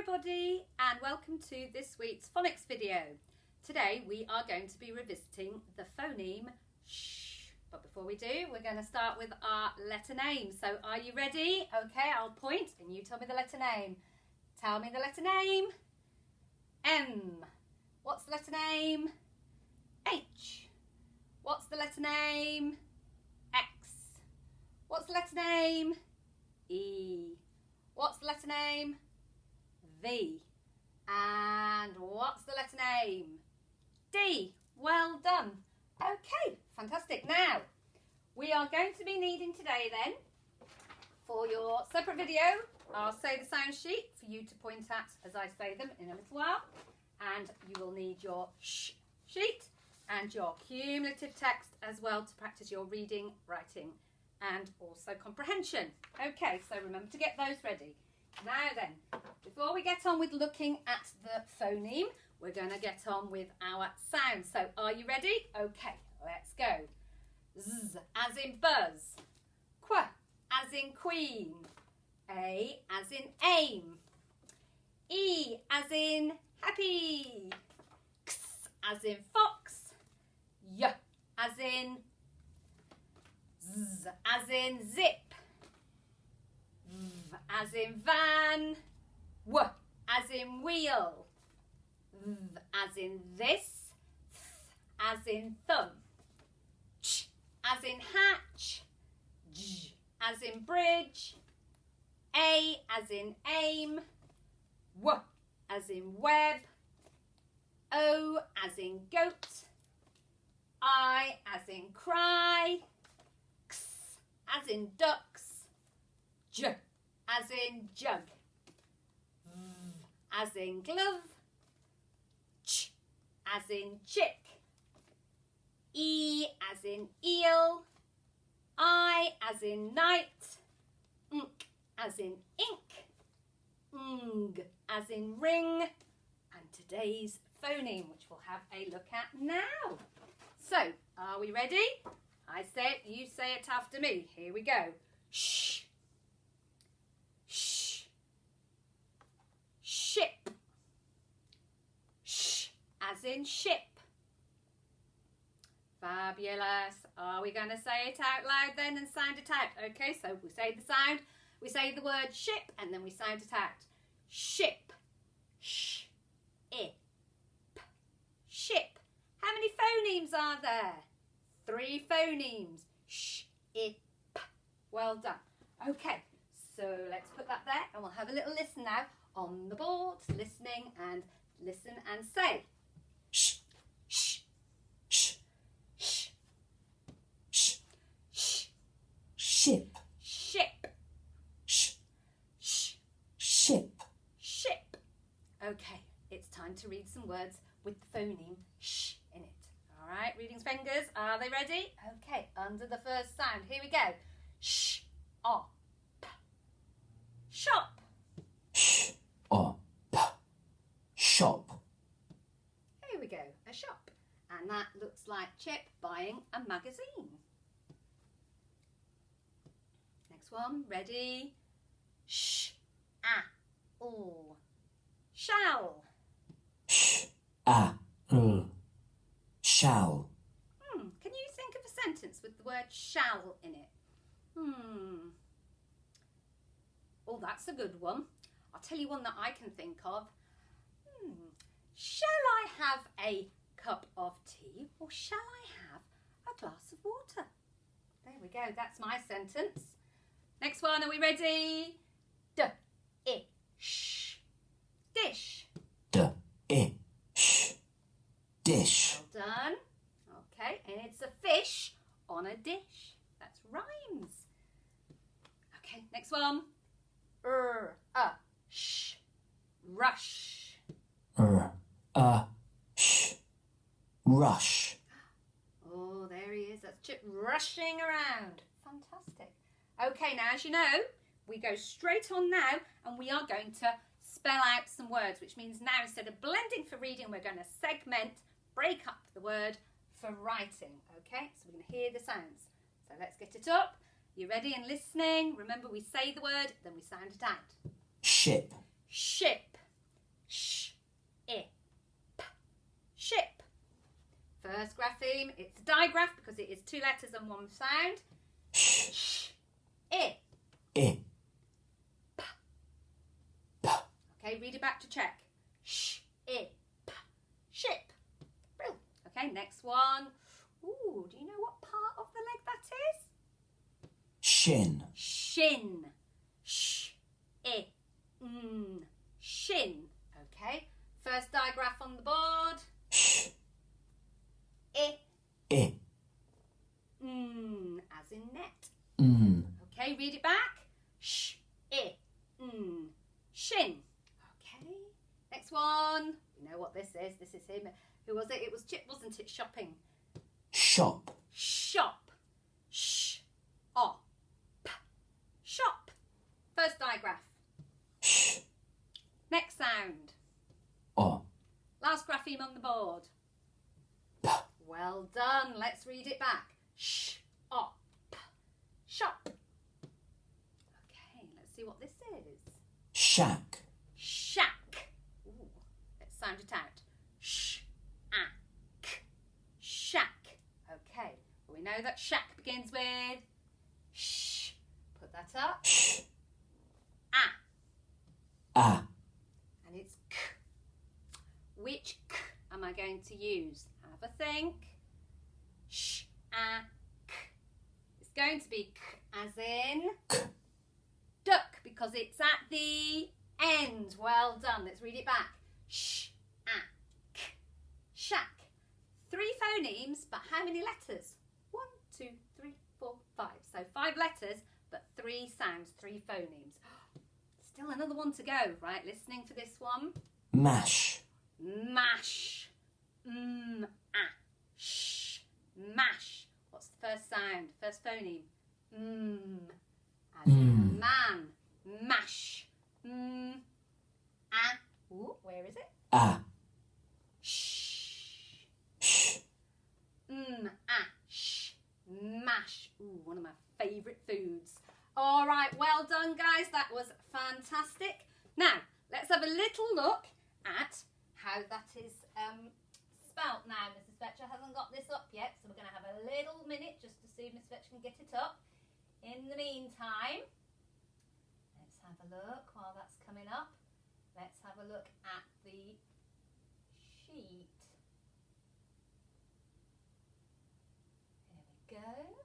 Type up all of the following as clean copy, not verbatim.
everybody and welcome to this week's phonics video. Today we are going to be revisiting the phoneme sh. But before we do, we're going to start with our letter name. So are you ready? Okay, I'll point and you tell me the letter name. Tell me the letter name. M. What's the letter name? H. What's the letter name? X. What's the letter name? E. What's the letter name? V. And what's the letter name? D. Well done. Okay, fantastic. Now, we are going to be needing today then, for your separate video, I'll say the sound sheet for you to point at as I say them in a little while. And you will need your sh sheet and your cumulative text as well to practice your reading, writing and also comprehension. Okay, so remember to get those ready. Now then, before we get on with looking at the phoneme, we're going to get on with our sounds. So are you ready? Okay, let's go. Z as in buzz. Qu as in queen. A as in aim. E as in happy. X as in fox. Y as in z as in zip. V as in van. W as in wheel. V as in this. Th as in thumb. Ch as in hatch. J as in bridge. A as in aim. W as in web. O as in goat. I as in cry. X as in ducks. J as in jug. V as in glove. Ch as in chick. E as in eel. I as in night. Nk as in ink. Ng as in ring. And today's phoneme, which we'll have a look at now. So, are we ready? I say it, you say it after me. Here we go. Shh. Shh. Ship. Sh as in ship. Fabulous. Are we going to say it out loud then and sound it out? Okay, so we say the sound, we say the word ship and then we sound it out. Ship. Sh. I. P. Ship. How many phonemes are there? 3 phonemes. Sh. I. P. Well done. Okay, so let's put that there and we'll have a little listen now on the board, listening and listen and say. Sh. Sh. Sh. Sh. Sh. Sh. Ship. Ship. Sh. Sh. Ship. Ship. Okay, it's time to read some words with the phoneme sh in it. All right, reading fingers, are they ready? Okay, under the first sound, here we go. Sh. Op. Shop. Sh. O. P. Shop. Here we go, a shop. And that looks like Chip buying a magazine. Next one, ready? Sh. A. L. Shall. Sh. A. L. Shall. Can you think of a sentence with the word shall in it? Oh, that's a good one. I'll tell you one that I can think of. Shall I have a cup of tea or shall I have a glass of water? There we go, that's my sentence. Next one, are we ready? D-I-sh. Dish. D-I-sh. Dish. Well done. Okay, and it's a fish on a dish. That's rhymes. Okay, next one. Sh. Rush. Sh. Rush. Oh, there he is. That's Chip rushing around. Fantastic. Okay, now as you know, we go straight on now and we are going to spell out some words, which means now instead of blending for reading, we're going to segment, break up the word for writing. Okay, so we're going to hear the sounds. So let's get it up. You ready and listening? Remember, we say the word, then we sound it out. Ship. Ship. First grapheme, it's a digraph because it is 2 letters and 1 sound. sh, Sh. I. I, P. p, Okay, read it back to check. Sh. I. P. Ship. Brilliant. Okay, next one. Ooh, do you know what part of the leg that is? shin, Shin. Sh. I. Shin. Okay, first digraph on the board. sh, I. I, As in net. Okay, read it back. Sh. I. Shin. Okay, next one. You know what this is. This is him. Who was it? It was Chip, wasn't it? Shopping. shop, Shop. Sh. O. P. Shop. First digraph. sh, Next sound. o, Last grapheme on the board. p, Well done. Let's read it back. Sh. O. P. Shop. Okay, let's see what this is. shack, Shack. Ooh, let's sound it out. Sh. A. K. Shack. Okay, we know that shack begins with sh. Put that up. sh, A. a, And it's k. Which k am I going to use? Have a think. Sh. A. K. It's going to be k as in k, duck because it's at the end. Well done. Let's read it back. Sh. A. K. Shack. 3 phonemes, but how many letters? 1, 2, 3, 4, 5. So 5 letters, but 3 sounds, 3 phonemes. Still another one to go. Right, listening for this one. mash, Mash. Sh. Mash. What's the first sound? First phoneme? As in man. Mash. Ooh, where is it? a, Shh. sh, Sh. Mash. Ooh, one of my favourite foods. All right, well done, guys. That was fantastic. Now, let's have a little look at how that is spelt now. Mrs. Fletcher hasn't got this up yet, so we're going to have a little minute just to see if Mrs. Fletcher can get it up. In the meantime, let's have a look while that's coming up. Let's have a look at the sheet. There we go.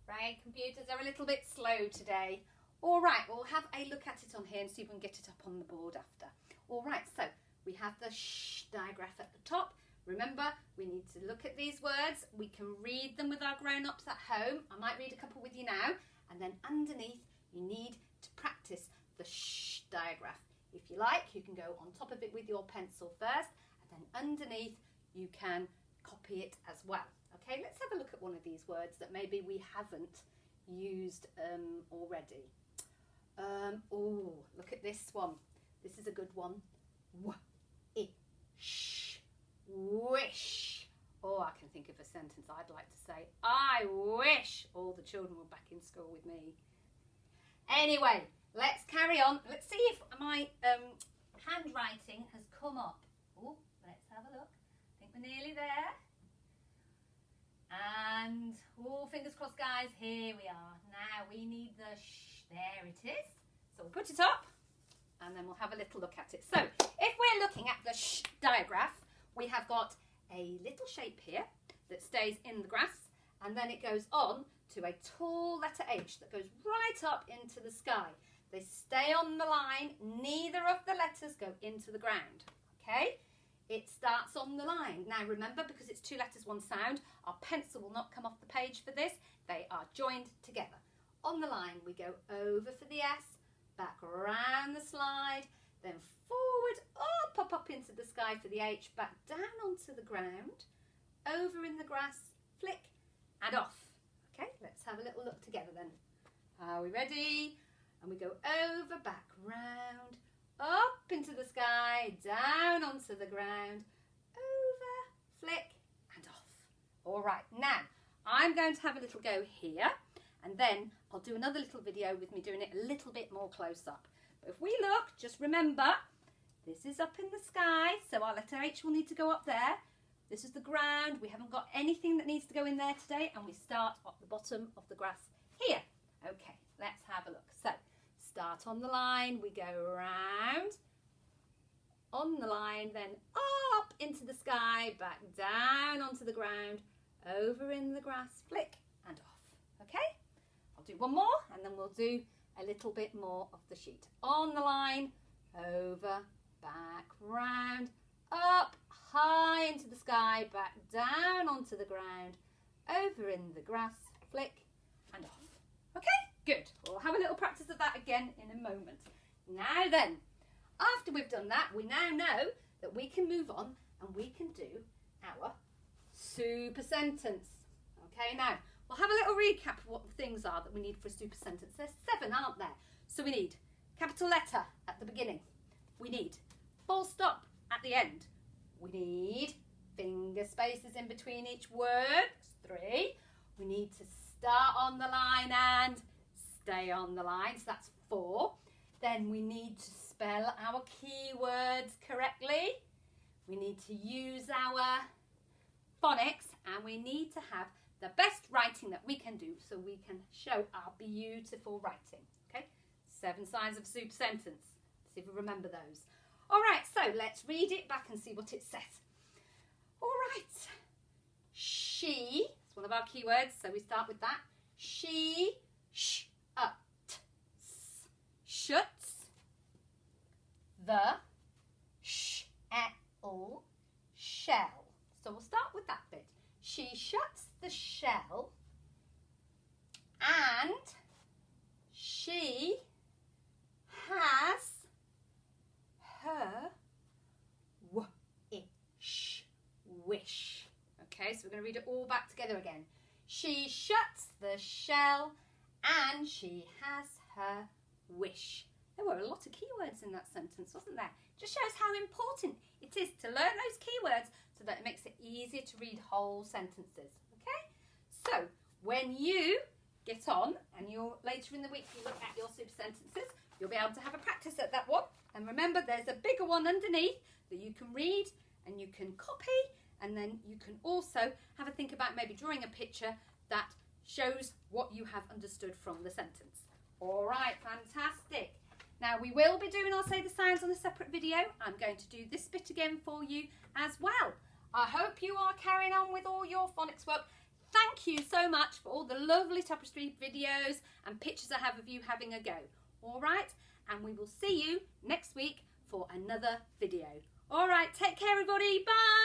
Right, computers are a little bit slow today. All right, we'll have a look at it on here and see if we can get it up on the board after. All right, so we have the sh digraph at the top. Remember, we need to look at these words. We can read them with our grown-ups at home. I might read a couple with you now. And then underneath, you need to practice the sh digraph. If you like, you can go on top of it with your pencil first. And then underneath, you can copy it as well. Okay, let's have a look at one of these words that maybe we haven't used already. Oh, look at this one. This is a good one. W-I-sh. Wish. Oh, I can think of a sentence I'd like to say. I wish all the children were back in school with me. Anyway, let's carry on. Let's see if my handwriting has come up. Oh, let's have a look. I think we're nearly there. And, oh, fingers crossed, guys, here we are. Now we need the sh. There it is. So we'll put it up and then we'll have a little look at it. So if we're looking at the sh digraph, we have got a little shape here that stays in the grass and then it goes on to a tall letter H that goes right up into the sky. They stay on the line. Neither of the letters go into the ground. Okay? It starts on the line. Now remember, because it's 2 letters, 1 sound, our pencil will not come off the page for this. They are joined together. On the line, we go over for the S, back around the slide, then forward, up into the sky for the H, back down onto the ground, over in the grass, flick, and off. Okay, let's have a little look together then. Are we ready? And we go over, back, round, up into the sky, down onto the ground, over, flick, and off. All right, now I'm going to have a little go here, and then I'll do another little video with me doing it a little bit more close up. But if we look, just remember, this is up in the sky, so our letter H will need to go up there. This is the ground. We haven't got anything that needs to go in there today, and we start at the bottom of the grass here. Okay, let's have a look. So, start on the line, we go round, on the line, then up into the sky, back down onto the ground, over in the grass, flick and off. Okay, I'll do one more and then we'll do a little bit more of the sheet. On the line, over, back, round, up, high into the sky, back down onto the ground, over in the grass, flick and off. Okay, good. We'll have a little practice of that again in a moment. Now then, after we've done that, we now know that we can move on and we can do our super sentence. Okay, now we'll have a little recap of what the things are that we need for a super sentence. There's 7, aren't there? So we need capital letter at the beginning. We need full stop at the end. We need finger spaces in between each word. That's 3. We need to start on the line and stay on the line. So that's 4. Then we need to spell our keywords correctly. We need to use our phonics, and we need to have the best writing that we can do so we can show our beautiful writing. Okay, 7 signs of super sentence. See if we remember those. All right, so let's read it back and see what it says. All right, she, it's one of our keywords, so we start with that. She shuts the shell. So we'll start with that bit. She shuts the shell and she has her wish. Okay, so we're going to read it all back together again. She shuts the shell and she has her wish. There were a lot of keywords in that sentence, wasn't there? Just shows how important it is to learn those keywords so that it makes it easier to read whole sentences. Okay? So, when you get on and you're later in the week you look at your super sentences, you'll be able to have a practice at that one. And remember, there's a bigger one underneath that you can read and you can copy, and then you can also have a think about maybe drawing a picture that shows what you have understood from the sentence. All right, fantastic. Now we will be doing I'll Say the Sounds on a separate video. I'm going to do this bit again for you as well. I hope you are carrying on with all your phonics work. Thank you so much for all the lovely tapestry videos and pictures I have of you having a go. All right, and we will see you next week for another video. All right, take care everybody. Bye.